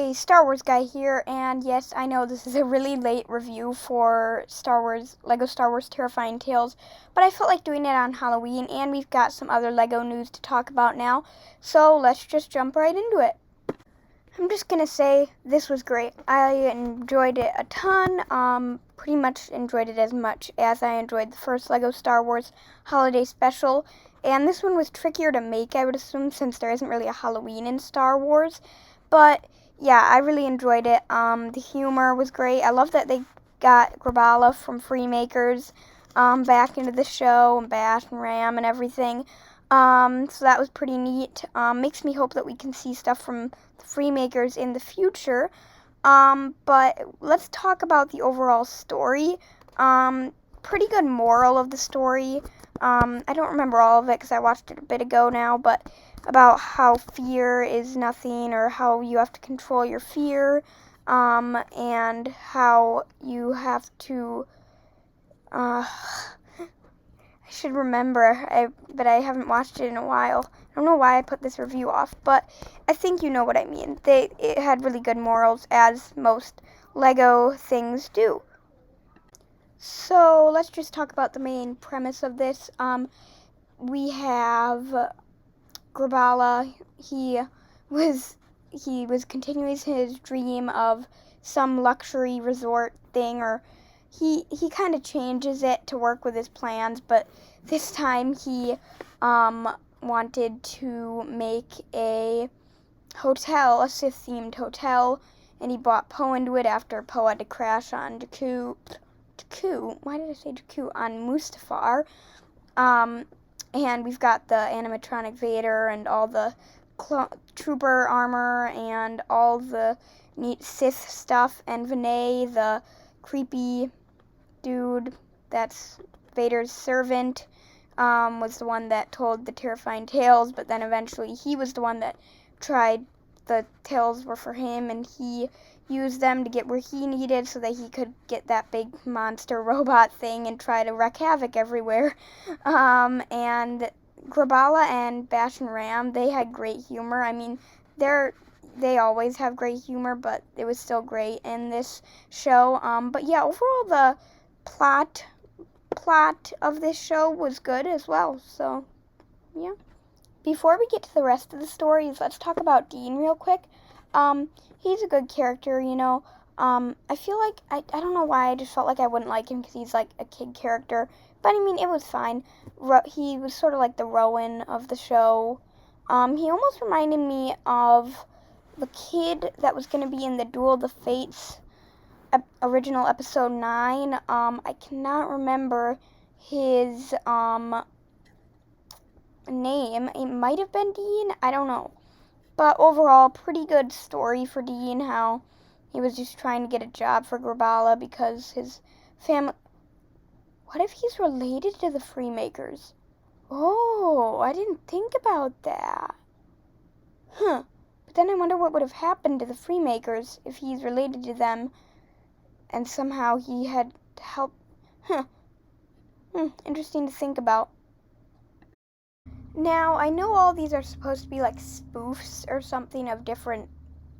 a Star Wars guy here, and yes, I know this is a really late review for Lego Star Wars Terrifying Tales, but I felt like doing it on Halloween, and we've got some other Lego news to talk about now, so let's just jump right into it. I'm just gonna say this was great. I enjoyed it a ton, pretty much enjoyed it as much as I enjoyed the first Lego Star Wars Holiday Special, and this one was trickier to make, I would assume, since there isn't really a Halloween in Star Wars. But yeah, I really enjoyed it. The humor was great. I love that they got Grabala from Freemakers back into the show, and Bash and Ram and everything. So that was pretty neat. Makes me hope that we can see stuff from the Freemakers in the future. But let's talk about the overall story. Pretty good moral of the story. I don't remember all of it because I watched it a bit ago now, but about how fear is nothing, or how you have to control your fear, and how you have to, I should remember, but I haven't watched it in a while. I don't know why I put this review off, but I think you know what I mean. It had really good morals, as most Lego things do. So let's just talk about the main premise of this. We have Grabala. He was continuing his dream of some luxury resort thing, or he kind of changes it to work with his plans, but this time he wanted to make a hotel, a Sith-themed hotel, and he brought Poe into it after Poe had to crash on Jakku. Why did I say Jakku? On Mustafar. And we've got the animatronic Vader and all the trooper armor and all the neat Sith stuff, and Vinay, the creepy dude that's Vader's servant, was the one that told the terrifying tales, but then eventually he was the one that tried the tales were for him, and he used them to get where he needed so that he could get that big monster robot thing and try to wreak havoc everywhere. And Grabala and Bash and Ram, they had great humor. I mean, they always have great humor, but it was still great in this show. But yeah, overall the plot of this show was good as well. So yeah. Before we get to the rest of the stories, let's talk about Dean real quick. He's a good character, you know. I feel like, I don't know why, I just felt like I wouldn't like him because he's like a kid character. But I mean, it was fine. He was sort of like the Rowan of the show. He almost reminded me of the kid that was going to be in the Duel of the Fates original episode 9. I cannot remember his name. It might have been Dean. I don't know. But overall, pretty good story for Dean, how he was just trying to get a job for Grabala because his family... What if he's related to the Freemakers? Oh, I didn't think about that. Huh. But then I wonder what would have happened to the Freemakers if he's related to them and somehow he had helped. Interesting to think about. Now, I know all these are supposed to be like spoofs or something of different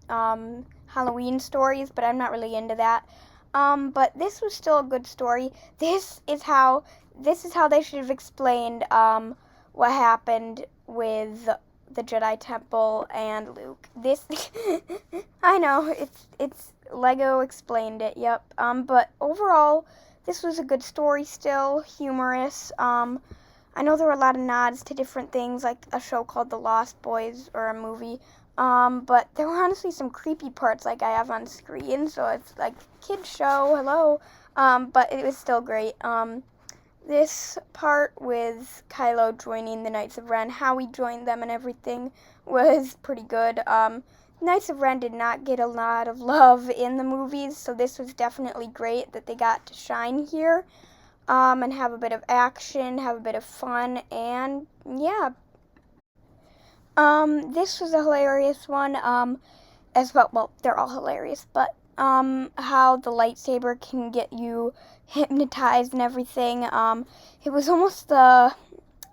Halloween stories, but I'm not really into that. But this was still a good story. This is how they should have explained what happened with the Jedi Temple and Luke. This I know it's Lego explained it. Yep. But overall, this was a good story. Still humorous. I know there were a lot of nods to different things, like a show called The Lost Boys, or a movie. But there were honestly some creepy parts like I have on screen, so it's like kids show, hello. But it was still great. This part with Kylo joining the Knights of Ren, how he joined them and everything, was pretty good. Knights of Ren did not get a lot of love in the movies, so this was definitely great that they got to shine here. And have a bit of action, have a bit of fun, and yeah. This was a hilarious one, as well, they're all hilarious, but, how the lightsaber can get you hypnotized and everything. It was almost the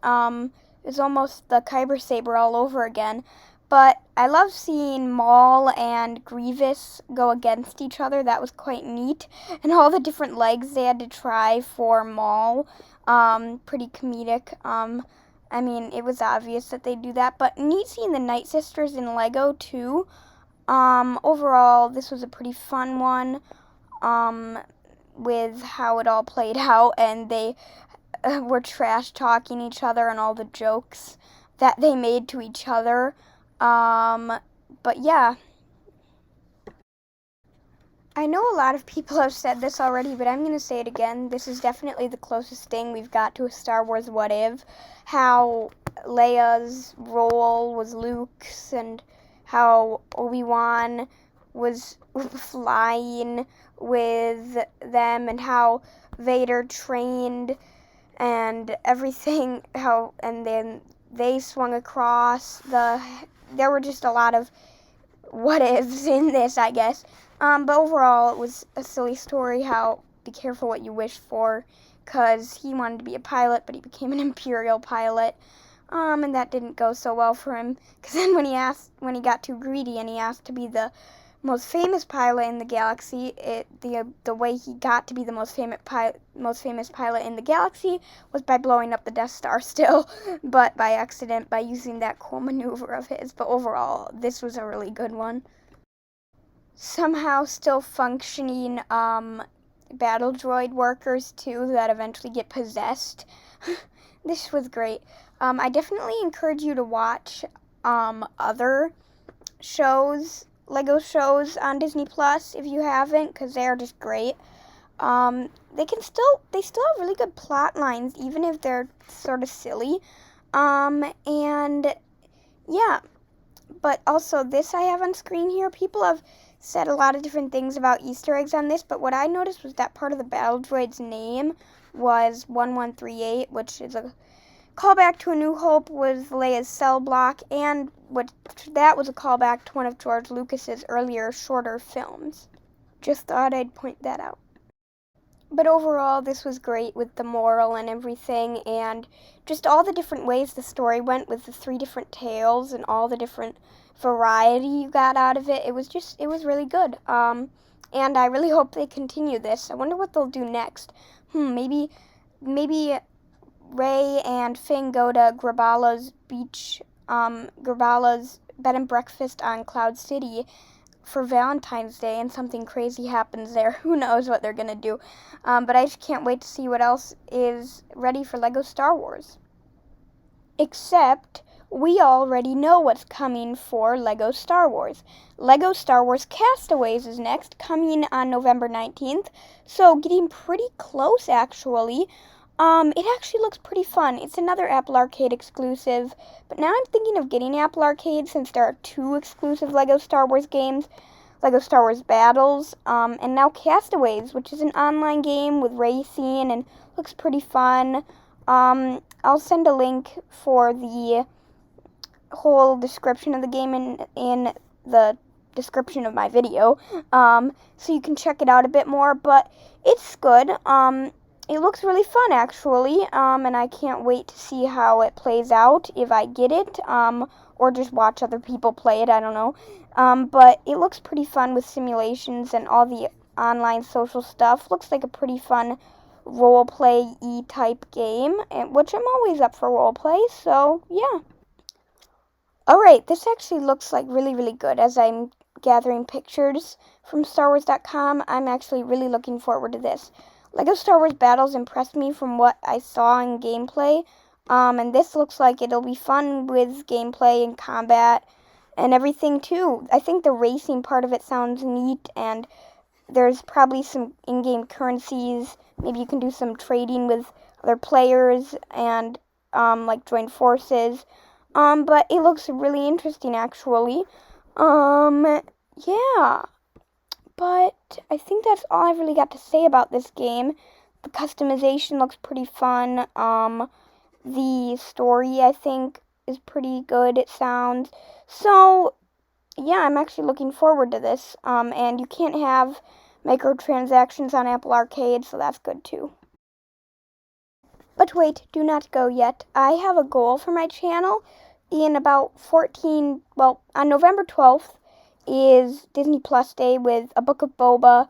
Kyber saber all over again, But I love seeing Maul and Grievous go against each other. That was quite neat. And all the different legs they had to try for Maul. Pretty comedic. I mean, it was obvious that they do that. But neat seeing the Night Sisters in Lego, too. Overall, this was a pretty fun one. With how it all played out. And they were trash-talking each other and all the jokes that they made to each other. But yeah. I know a lot of people have said this already, but I'm going to say it again. This is definitely the closest thing we've got to a Star Wars What If. How Leia's role was Luke's, and how Obi-Wan was flying with them, and how Vader trained and everything, and then they swung across there were just a lot of what ifs in this, I guess. But overall, it was a silly story. How be careful what you wish for, because he wanted to be a pilot, but he became an Imperial pilot. And that didn't go so well for him. Because then when he got too greedy and he asked to be the most famous pilot in the galaxy, the way he got to be the most famous pilot in the galaxy was by blowing up the Death Star still, but by accident, by using that cool maneuver of his. But overall, this was a really good one. Somehow still functioning battle droid workers too that eventually get possessed. This was great. I definitely encourage you to watch other shows, Lego shows on Disney Plus if you haven't, because they are just great. They still have really good plot lines, even if they're sort of silly. And yeah, but also this I have on screen here. People have said a lot of different things about Easter eggs on this, but what I noticed was that part of the battle droid's name was 1138, which is a callback to A New Hope with Leia's cell block, and that was a callback to one of George Lucas's earlier shorter films. Just thought I'd point that out. But overall, this was great with the moral and everything, and just all the different ways the story went with the 3 different tales and all the different variety you got out of it. It was really good. And I really hope they continue this. I wonder what they'll do next. Maybe Rey and Finn go to Grabala's beach, Grabala's bed and breakfast on Cloud City for Valentine's Day, and something crazy happens there. Who knows what they're going to do. But I just can't wait to see what else is ready for Lego Star Wars. Except we already know what's coming for Lego Star Wars. Lego Star Wars Castaways is next, coming on November 19th. So getting pretty close, actually. It actually looks pretty fun. It's another Apple Arcade exclusive, but now I'm thinking of getting Apple Arcade since there are 2 exclusive Lego Star Wars games, Lego Star Wars Battles, and now Castaways, which is an online game with racing and looks pretty fun. I'll send a link for the whole description of the game in the description of my video, so you can check it out a bit more, but it's good. It looks really fun, actually, and I can't wait to see how it plays out if I get it, or just watch other people play it, I don't know. But it looks pretty fun with simulations and all the online social stuff. Looks like a pretty fun role-play-y type game, which I'm always up for role-play, so yeah. Alright, this actually looks like really, really good. As I'm gathering pictures from StarWars.com, I'm actually really looking forward to this. Lego Star Wars Battles impressed me from what I saw in gameplay, and this looks like it'll be fun with gameplay and combat and everything too. I think the racing part of it sounds neat, and there's probably some in-game currencies. Maybe you can do some trading with other players and like join forces. But it looks really interesting, actually. Yeah. But I think that's all I've really got to say about this game. The customization looks pretty fun. The story, I think, is pretty good, it sounds. So, yeah, I'm actually looking forward to this. And you can't have microtransactions on Apple Arcade, so that's good too. But wait, do not go yet. I have a goal for my channel in about 14, well, on November 12th is Disney Plus Day with a Book of Boba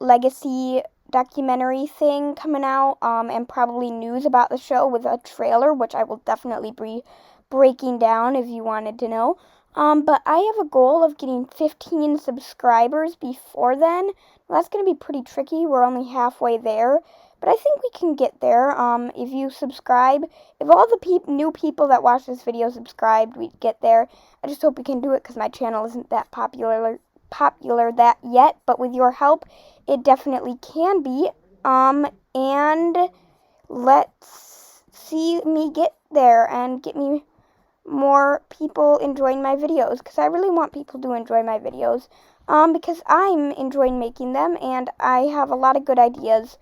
legacy documentary thing coming out, and probably news about the show with a trailer, which I will definitely be breaking down if you wanted to know. But I have a goal of getting 15 subscribers before then. Well, that's going to be pretty tricky. We're only halfway there, but I think we can get there. If you subscribe, if all the new people that watch this video subscribed, we'd get there. I just hope we can do it because my channel isn't that popular that yet, but with your help, it definitely can be. And let's see me get there and get me more people enjoying my videos, because I really want people to enjoy my videos, because I'm enjoying making them, and I have a lot of good ideas,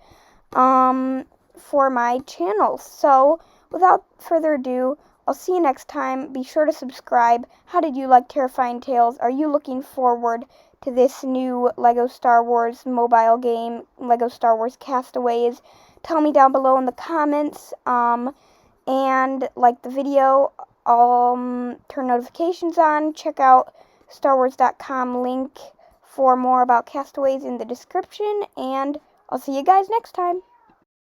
for my channel. So, without further ado, I'll see you next time. Be sure to subscribe. How did you like Terifying Tales? Are you looking forward to this new LEGO Star Wars mobile game, LEGO Star Wars Castaways? Tell me down below in the comments, and like the video. Turn notifications on. Check out StarWars.com link for more about Castaways in the description, and I'll see you guys next time.